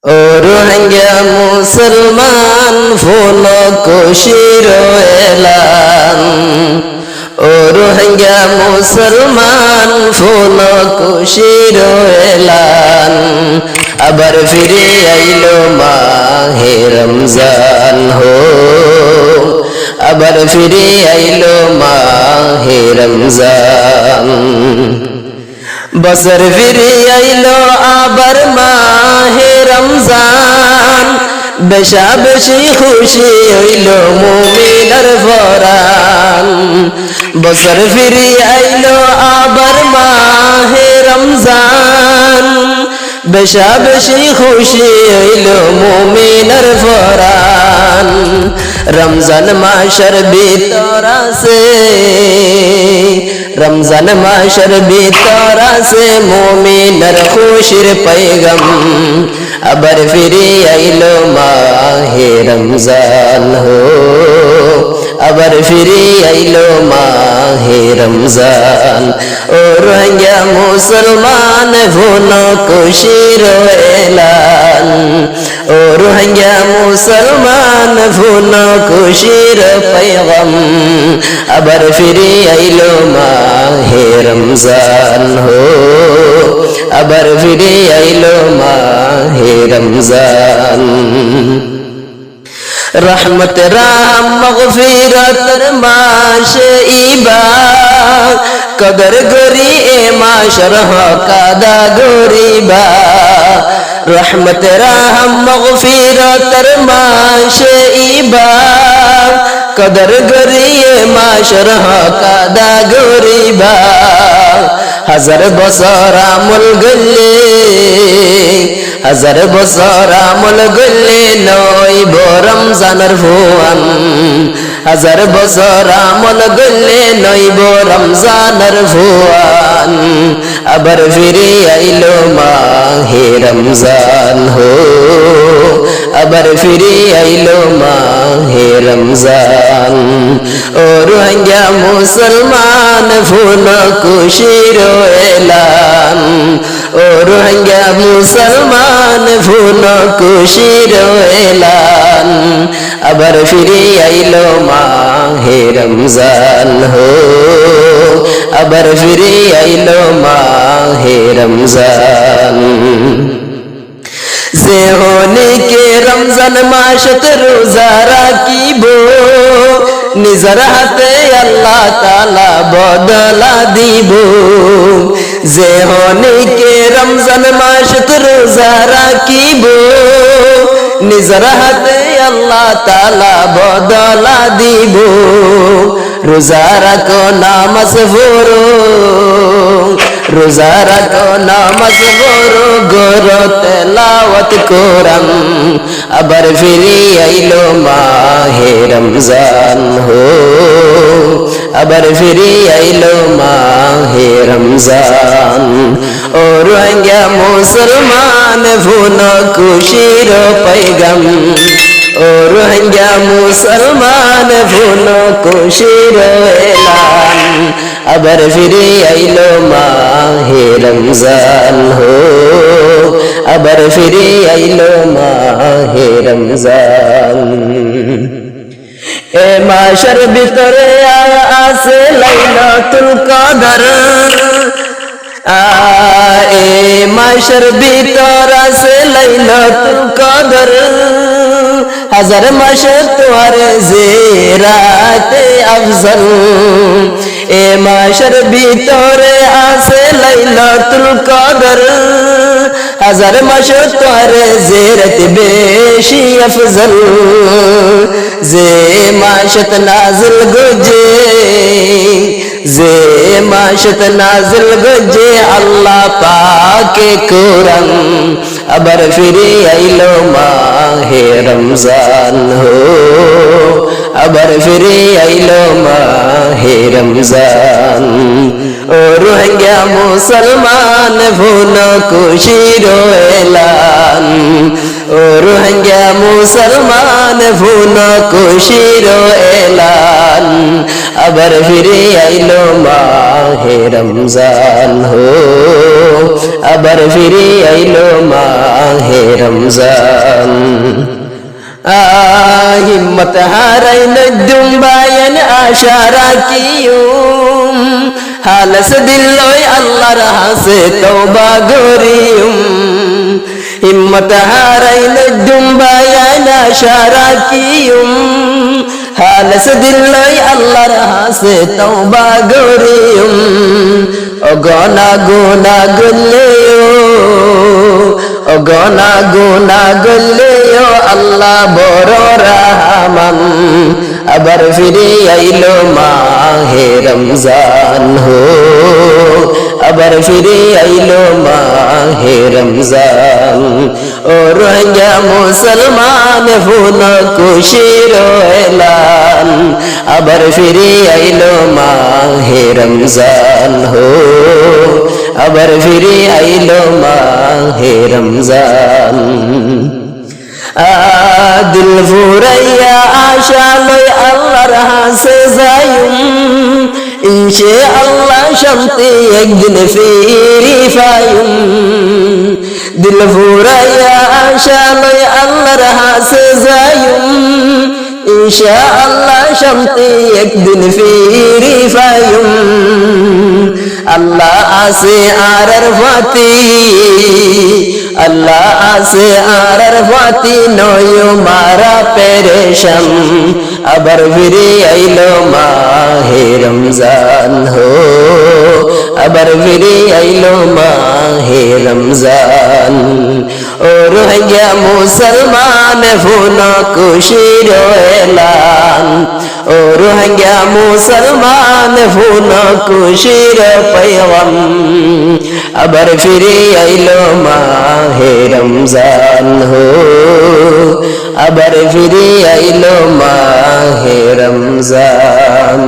ও রোহিঙ্গা মুসলমান ফুল খুশির এলান, ও রোহিঙ্গা মুসলমান ফুল খুশির এলান, আবার ফিরে আইলো মাহে রমজান হো, আবার ফিরে আইলো মাহে রমজান। বছর ফিরে আইলো আবার মাহে রমজান, বেশা বেশি খুশি হইল মুমিনের পরাণ। বছর ফিরে আইলো আবার মাহে রমজান, বেশা বেশি খুশি হইল মুমিনের পরাণ। রমজান মাসের ভিতর আছে, রমজান মাসের ভিতর আছে মুমিনের খুশির पैगम, আবার ফিরে আইলো মাহে রমজান হো, আবার ফিরে আইলো মাহে রমজান। ও রোহিঙ্গা মুসলমান ফুল খুশির এলান, ও রোহিঙ্গা মুসলমান ফুল খুশির पैगम, আবার ফিরে আইলো মাহে রমজান হো, আবার ফিরে আইলো মাহে রমজান। রহমত রাম মগফিরতর মাস ইবা, কদর গরি এ মাসর হকাদা গরিবা। রহমত রাম মগফিরতর মাস ইবা, কদর গরি এ মাসর হকাদা গরিবা। হাজার বছর আমল গলে, হাজার বছর আমল গলে নইব রমজানের ভুয়ান, হাজার বছর আমল গলে নইব রমজানের ভুয়ান, আবার ফিরে আইলো মাহে রমজান হো, আবার ফিরে আইলো মাহে রমজান। ও রোহিঙ্গা মুসলমান ফুল খুশির এলান, ও রোহিঙ্গা মুসলমান ফুল খুশির এলান, আবার ফিরে আইলো মাহে রমজান হো, আবার ফিরে আইলো মাহে রমজান। যে হনিকে রমজান মাসত রোজা রাখিব, নিজের হাতে আল্লাহ তাআলা বদলা দিব। যে হনিকে রমজান মাসত রোজা রাখিব, নিজের হাতে আল্লাহ তাআলা বদলা দিব। রোজা রাখো নামাজ পড়ো, রোজা রাখো নামাজ পড়ো, গরো তেলাওয়াত কোরআন, আবার ফিরে আইলো মাহে রমজান হো, আবার ফিরে আইলো মাহে রমজান। ও রোহিঙ্গা মুসলমান ফুল খুশির पैगम, ও রোহিঙ্গা মুসলমান ফুল খুশির এলান, আবার ফিরে আইলো মাহে রমজান হো, আবার ফিরে আইলো মাহে রমজান। এ মাসের ভিতরে আছে লাইলাতুল কদর, এ মাসের ভিতর আছে লাইলাতুল কদর, হাজার মাসে তোমার জিরাতে আফজল। এ মাসের ভিতরে আছে লাইলাতুল কদর, হাজার মাসে তোমার জিরাত বেশি আফজল। যে মাসত নাজিল গজে, যে মাসত নাজিল গজে আল্লাহ পাকে কোরআন, আবার ফিরে আইলো মাহে রমজান হো, আবার ফিরে আইলো মাহে রমজান। ও রোহিঙ্গা মুসলমান ফুল খুশির এলান, ও রোহিঙ্গা মুসলমান ফুন খুশির এলান আবার ফিরে আইলো মাহে রমজান হো আবার ফিরে আইলো মাহে রমজান হিম্মত হারাই নজুম বায়ান আশা রাখিউম হালস দিল্লয় আল্লাহর হাসে তওবা গরিউম হিম্মত হারাই নজুম বায়ান আশা রাখিউম হালস দিল্লয় আল্লাহর হাসে তওবা গরিউম ও গনা গুনা গুল্লেও ও গনা গুনা গুল্লেও আল্লাহ বড় রহমান আবার ফিরে আইলো মাহে রমজান হো আবার ফিরে আইলো মাহে রমজান ও রোহিঙ্গা মুসলমান ফুন খুশির এলান আবার ফিরে আইলো মাহে রমজান হো আবার ফিরে আইলো মাহে রমজান দিল ফুরাইয়া আশা লই আল্লাহর হাসে যাইম ইনশাআল্লাহ শান্তি একদিন ফিরি পাইম দিল ফুরাইয়া আশা লই আল্লাহর হাসে যাইম ইনশাআল্লাহ শান্তি একদিন ফিরি পাইম আল্লাহ আছে আরার ফাতি আল্লাহ আছে আরার ফাতি নয় মারা পেরেশান আবার ফিরে আইলো মাহে রমজান হো আবার ফিরে আইলো মাহে রমজান ও রোহিঙ্গা মুসলমান ফুন খুশির এলান ও রোহিঙ্গা মুসলমান ফুন খুশির পয়গাম আবার ফিরে আইলো মাহে রমজান হো আবার ফিরে আইলো মাহে রমজান।